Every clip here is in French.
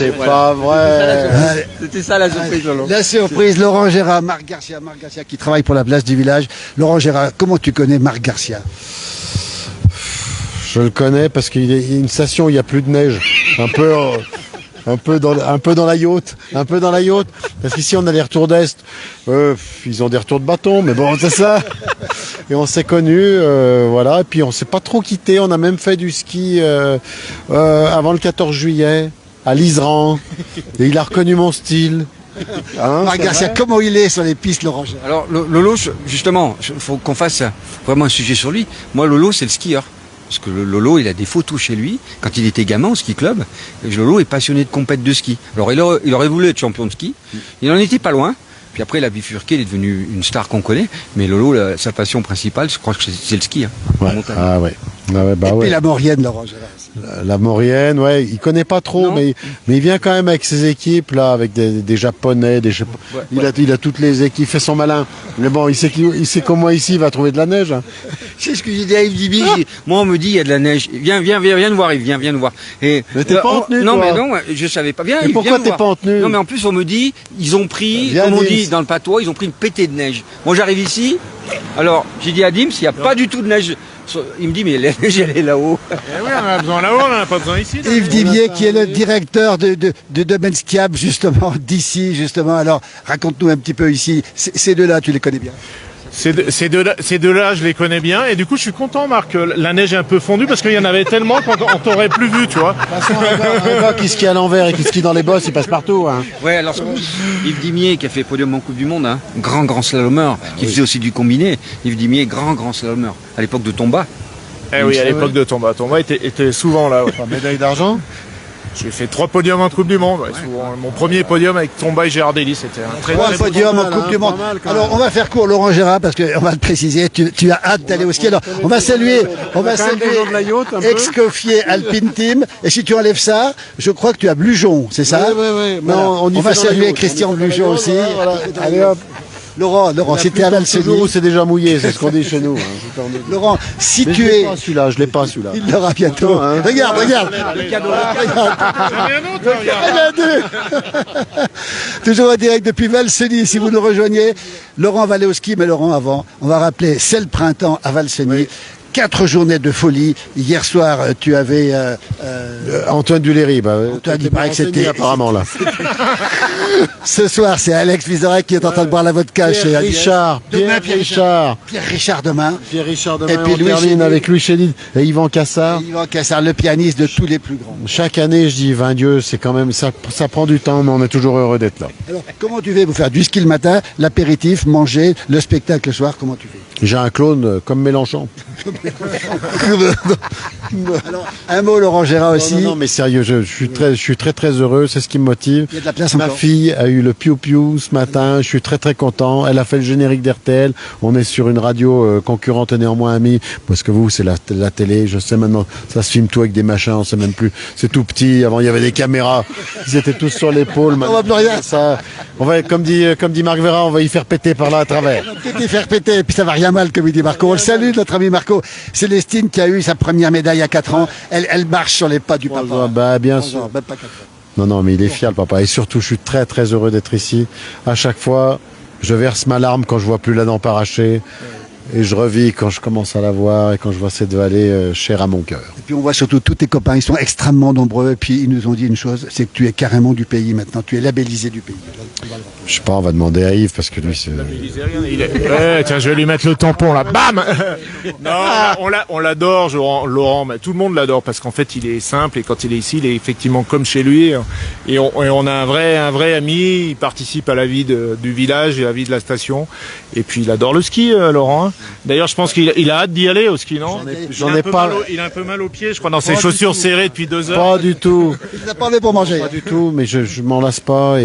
C'est pas vrai. C'était ça la surprise, Lolo. La surprise, Laurent Gérard, Marc Garcia qui travaille pour la place du village. Laurent Gérard, comment tu connais Marc Garcia? Je le connais parce qu'il y a une station où il n'y a plus de neige. Un peu dans la yacht. Parce qu'ici, on a les retours d'Est. Ils ont des retours de bâton, mais bon, c'est ça. Et on s'est connus, voilà. Et puis, on s'est pas trop quittés. On a même fait du ski avant le 14 juillet, à l'Isran. Et il a reconnu mon style. Hein, Marc Garcia, comment il est sur les pistes, Laurent Gérard? Alors, Lolo, justement, il faut qu'on fasse vraiment un sujet sur lui. Moi, Lolo, c'est le skieur. Parce que Lolo, il a des photos chez lui. Quand il était gamin au ski club, Lolo est passionné de compète de ski. Alors, il aurait voulu être champion de ski. Il en était pas loin. Puis après, il a bifurqué, il est devenu une star qu'on connaît. Mais Lolo, sa passion principale, je crois que c'est le ski. Hein, ouais. Ah ouais. Et puis la Maurienne, Laurent Gérard. La Maurienne, ouais, il connaît pas trop, mais il vient quand même avec ses équipes, là, avec des Japonais, il a toutes les équipes, il fait son malin. Mais bon, il sait comment ici, il va trouver de la neige. Hein. C'est ce que j'ai dit à Yves Dibi. Moi, on me dit, il y a de la neige. Viens nous voir, Yves, viens nous voir. Et, mais t'es pas en tenue, non, toi. mais non, je savais pas. Viens, mais Yves, pourquoi t'es pas en tenue? Non, mais en plus, on me dit, ils ont pris, comme on dit dans le patois, ils ont pris une pétée de neige. Moi, j'arrive ici, alors, j'ai dit à Dims, il n'y a pas du tout de neige. Il me dit, mais la neige, elle est là-haut. Eh oui, on en a besoin là-haut, on n'en a pas besoin ici. Yves Dibier, qui est le directeur de Domaine Skiable, justement, d'ici, justement. Alors, raconte-nous un petit peu ici. Ces deux-là, tu les connais bien? Ces deux-là, je les connais bien. Et du coup, je suis content, Marc. La neige est un peu fondue parce qu'il y en avait tellement qu'on t'aurait plus vu, tu vois. De toute façon, un gars qui skie à l'envers et qui skie dans les bosses, il passe partout. Hein. Ouais, alors Yves Dimier, qui a fait podium en Coupe du Monde, hein, grand slalomeur, qui faisait aussi du combiné. Yves Dimier, grand slalomeur. À l'époque de Tomba. Eh oui, à l'époque de Tomba. Tomba était souvent là. Ouais. Médaille d'argent. J'ai fait 3 podiums en Coupe du Monde. Ouais, souvent. Mon premier podium avec Tomba et Gérardelli, c'était un très 3 podiums en Coupe du Monde. Alors, on va faire court, Laurent Gérard, parce qu'on va le préciser, tu as hâte d'aller au ski. Alors, on va saluer Excoffier Alpine Team. Et si tu enlèves ça, je crois que tu as Blujon, c'est ça? Oui. Voilà. On va saluer Christian Blujon aussi. Allez hop. Laurent, c'était à Valseny. C'est déjà mouillé, c'est ce qu'on dit chez nous. Hein. Laurent, si mais tu es... je l'ai pas celui-là. Il l'aura bientôt. Hein. Regarde. Il y en a deux. Toujours en direct depuis Valseny, si vous nous rejoignez. Laurent va aller au ski, mais Laurent, avant, on va rappeler, c'est le printemps à Valseny. Oui. 4 journées de folie. Hier soir, tu avais... Antoine Duléry. Antoine, il paraît que c'était... apparemment, là. Ce soir, c'est Alex Vizorek qui est en train de boire la vodka chez Richard. Pierre Richard demain. Et puis on termine avec Louis Chédid et Yvan Cassard. Yvan Cassard, le pianiste de tous les plus grands. Chaque année, je dis, 20 Dieu, c'est quand même... Ça prend du temps, mais on est toujours heureux d'être là. Alors, comment tu fais pour faire du ski le matin, l'apéritif, manger, le spectacle le soir? Comment tu fais? J'ai un clone comme Mélenchon. Alors, un mot, Laurent Gérard aussi. Non, mais sérieux, je suis très heureux, c'est ce qui me motive. Il y a de la place Ma encore. fille a eu le piou-piou ce matin, je suis très content. Elle a fait le générique d'RTL. On est sur une radio concurrente et néanmoins amie, parce que vous, c'est la télé. Je sais maintenant, ça se filme tout avec des machins, on sait même plus. C'est tout petit. Avant, il y avait des caméras. Ils étaient tous sur l'épaule. On va plus rien. Ça, on va, comme dit Marc Vera, on va y faire péter par là à travers. On va peut-être y faire péter, et puis ça va rien mal, comme il dit Marco. On le salue, notre ami Marco. Célestine qui a eu sa première médaille à 4 ans. Elle marche sur les pas du papa. Bah, bien sûr. Même pas 4 ans. Non, mais il est fier, le papa. Et surtout, je suis très heureux d'être ici. À chaque fois, je verse ma larme quand je vois plus la dent arrachée. Et je revis quand je commence à la voir et quand je vois cette vallée chère à mon cœur. Et puis on voit surtout tous tes copains, ils sont extrêmement nombreux. Et puis ils nous ont dit une chose, c'est que tu es carrément du pays maintenant. Tu es labellisé du pays. Je sais pas, on va demander à Yves parce que lui c'est... Tiens, je vais lui mettre le tampon là, bam. Non, on l'adore, Laurent, mais tout le monde l'adore parce qu'en fait il est simple et quand il est ici, il est effectivement comme chez lui. Et on a un vrai ami, il participe à la vie du village et à la vie de la station. Et puis il adore le ski, Laurent. D'ailleurs, je pense qu'il a hâte d'y aller au ski, non? J'en ai pas. Il a un peu mal aux pieds, je crois, dans ses chaussures serrées depuis 2 heures. Pas du tout. Il n'a pas enlevé pour manger. Pas du tout, mais je m'en lasse pas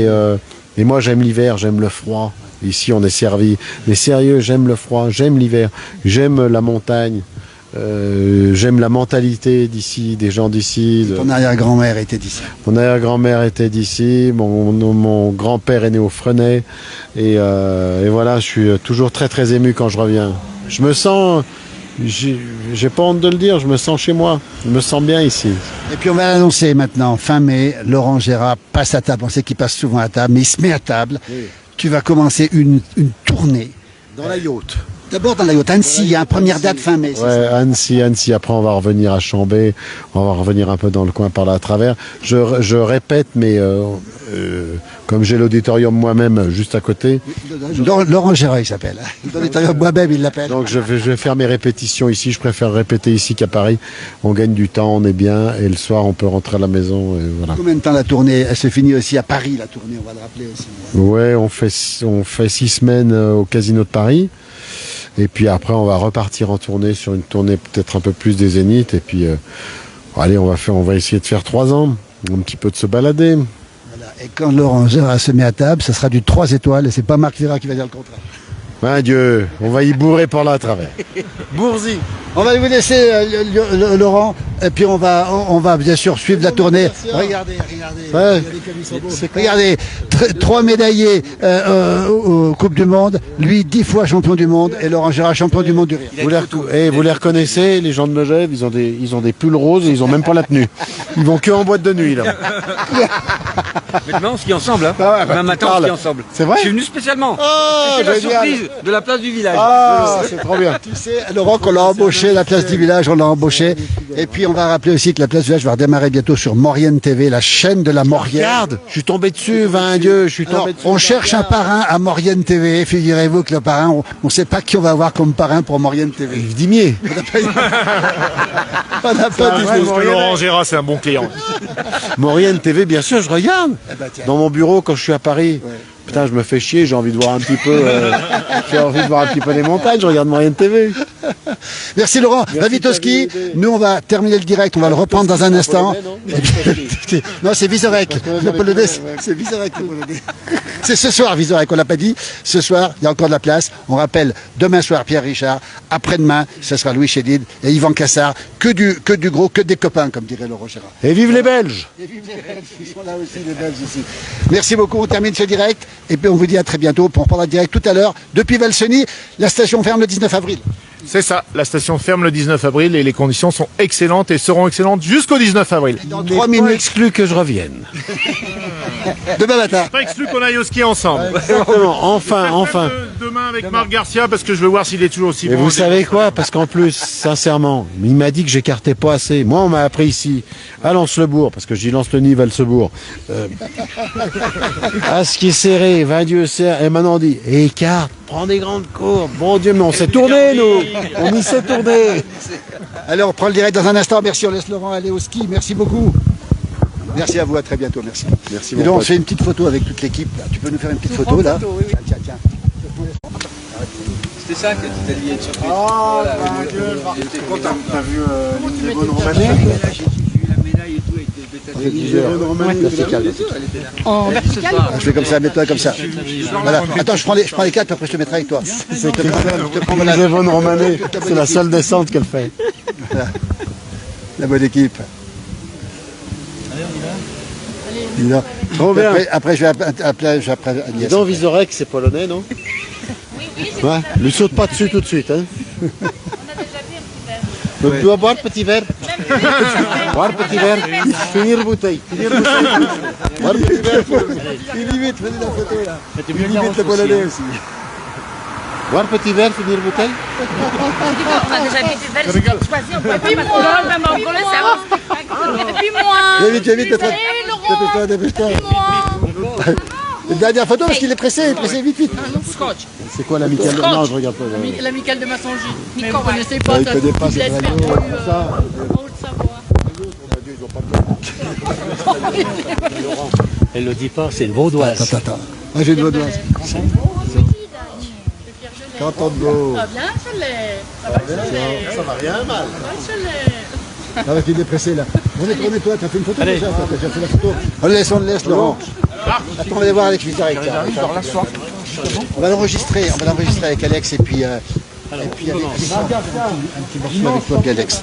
et moi j'aime l'hiver, j'aime le froid. Ici on est servi. Mais sérieux, j'aime le froid, j'aime l'hiver, j'aime la montagne. J'aime la mentalité d'ici, des gens d'ici. Ton arrière-grand-mère était d'ici. Mon arrière-grand-mère était d'ici, mon grand-père est né au Fresnay. Et voilà, je suis toujours très ému quand je reviens. Je me sens J'ai pas honte de le dire, je me sens chez moi. Je me sens bien ici. Et puis on va l'annoncer maintenant, fin mai, Laurent Gérard passe à table. On sait qu'il passe souvent à table, mais il se met à table. Oui. Tu vas commencer une tournée. Dans la yacht. D'abord dans la yacht, Annecy, il y a une première date fin mai. Ouais, Annecy. Après, on va revenir à Chambé. On va revenir un peu dans le coin par là à travers. Je répète, mais comme j'ai l'auditorium moi-même juste à côté, Laurent Gérard, il s'appelle. L'auditorium moi-même, il l'appelle. donc je vais faire mes répétitions ici. Je préfère répéter ici qu'à Paris. On gagne du temps, on est bien, et le soir, on peut rentrer à la maison. Et voilà. Combien de temps la tournée? Elle se finit aussi à Paris, la tournée, on va le rappeler aussi. Ouais, on fait 6 semaines au Casino de Paris. Et puis après, on va repartir en tournée sur une tournée peut-être un peu plus des Zéniths. Et puis, allez, on va essayer de faire 3 ans, un petit peu de se balader. Voilà. Et quand Laurent Gérard se met à table, ça sera du 3 étoiles, et c'est pas Marc Vira qui va dire le contraire. Ben Dieu, on va y bourrer par là à travers. Bourzi. On va vous laisser, Laurent, et puis on va bien sûr suivre la tournée. Regardez, Ouais. regardez, 3 médaillés aux Coupes du Monde, lui 10 fois champion du monde, et Laurent Gérard champion du monde du rire. Vous les reconnaissez, les gens de Megève, ils ont des pulls roses et ils ont même pas la tenue. Ils vont que en boîte de nuit, là. Mais demain, on skie ensemble. Hein. Demain matin, on skie ensemble. C'est vrai? Je suis venu spécialement. Oh, C'est la génial. surprise de la place du village. Ah, c'est trop bien. Tu sais, Laurent, qu'on l'a embauché, la place du village, on l'a embauché. Et puis on va rappeler aussi que la place du village va redémarrer bientôt sur Maurienne TV, la chaîne de la Maurienne. Regarde, je suis tombé dessus, Dieu, je suis Alors, tombé dessus. on cherche un parrain à Maurienne TV. Figurez-vous que le parrain, on ne sait pas qui on va avoir comme parrain pour Maurienne TV. Yves Dimier. On n'a pas Ah, dit ouais, Parce que Laurent Gérard, c'est un bon client. Maurienne TV, bien sûr, je regarde. Eh ben, tiens. Dans mon bureau, quand je suis à Paris. Putain, je me fais chier, j'ai envie de voir un petit peu, les montagnes, je regarde Maurienne TV. Merci Laurent, va vite au ski. Nous on va terminer le direct, on va le reprendre dans un instant. Non, c'est Vizorek. Le Polonais, c'est Vizorek le Polonais. C'est ce soir Vizorek, on l'a pas dit. Ce soir, il y a encore de la place. On rappelle, demain soir Pierre Richard, après-demain, ce sera Louis Chédid et Yvan Cassard. Que du gros, que des copains, comme dirait Laurent Gérard. Et vive les Belges! Et vive les Belges, ils sont là aussi, les Belges ici. Merci beaucoup, on termine ce direct. Et puis on vous dit à très bientôt. On reprendra le direct tout à l'heure depuis Valseny. La station ferme le 19 avril. C'est ça, la station ferme le 19 avril et les conditions sont excellentes et seront excellentes jusqu'au 19 avril. Dans Il 3 n'est pas minutes, exclu que je revienne. demain matin. Pas exclu qu'on aille au ski ensemble. Exactement, enfin. Demain avec Marc Garcia parce que je veux voir s'il est toujours aussi Et bon. vous savez quoi? Parce qu'en plus, sincèrement, il m'a dit que j'écartais pas assez. Moi, on m'a appris ici, à Lens-le-Bourg, parce que j'y Lens-le-Nive, Valsebourg. À ce qui est serré, 20 Dieu serre, et maintenant on dit, écarte, prends des grandes courbes. Bon Dieu, mais on s'est tourné, nous. On y s'est tourné. Allez, on prend le direct dans un instant. Merci, on laisse Laurent aller au ski. Merci beaucoup. Merci à vous, à très bientôt. Merci. Merci, Et mon donc, on pote. se fait une petite photo avec toute l'équipe. Là. Tu peux nous faire une petite photo, là? Tiens, tiens. C'était ça que tu t'as dit, être surprise. Oh, Voilà. mon Dieu, J'étais content. t'as vu J'ai Yvonne vu Romanet? la médaille et tout avec des bêtas. Yvonne Romanet, Merci, calme. En vertical. Je fais comme ça, mets-toi comme ça. Voilà. Attends, je prends les quatre, puis après je te mettrai avec toi. C'est Yvonne Romanet. C'est la seule descente qu'elle fait. La bonne équipe. Dis donc. Trop bien. Après, je vais appeler Agnès. Dis donc, Vizorek, c'est polonais, non? Ouais, lui saute pas dessus tout de suite, hein. Donc, tu vas boire petit verre. Boire petit verre. Finir bouteille. Boire petit verre. Il imite, prenez la photo là. Il imite le polonais aussi. Boire petit verre, finir bouteille. On a déjà vu des belles choisies. Et puis moi, même en Colombie, c'est un spectacle. Et puis moi. Viens vite, Allez, Laurent. dépêche-toi. Moi. Une dernière photo parce qu'il est pressé, vite. Scotch. C'est quoi l'amical? Non, je regarde pas. L'amical de Massangy. Mais vous ne connaissez pas Il ça. connaît pas, c'est Laisse vrai. faire du en Haute-Savoie. Elle le dit pas, c'est une vaudoise. Attends. Moi j'ai une vaudoise. Canton de Vaud. Ah bien, je l'ai. Ça va, je l'ai. Ça va rien mal. Ça va, je l'ai. Ah, il est pressé là. Remets-toi, t'as fait une photo déjà, t'as déjà fait la photo. On le laisse Laurent. Attends, on va aller voir avec Vizorek. On va l'enregistrer avec Alex et puis avec un petit morceau avec toi, puis Alex.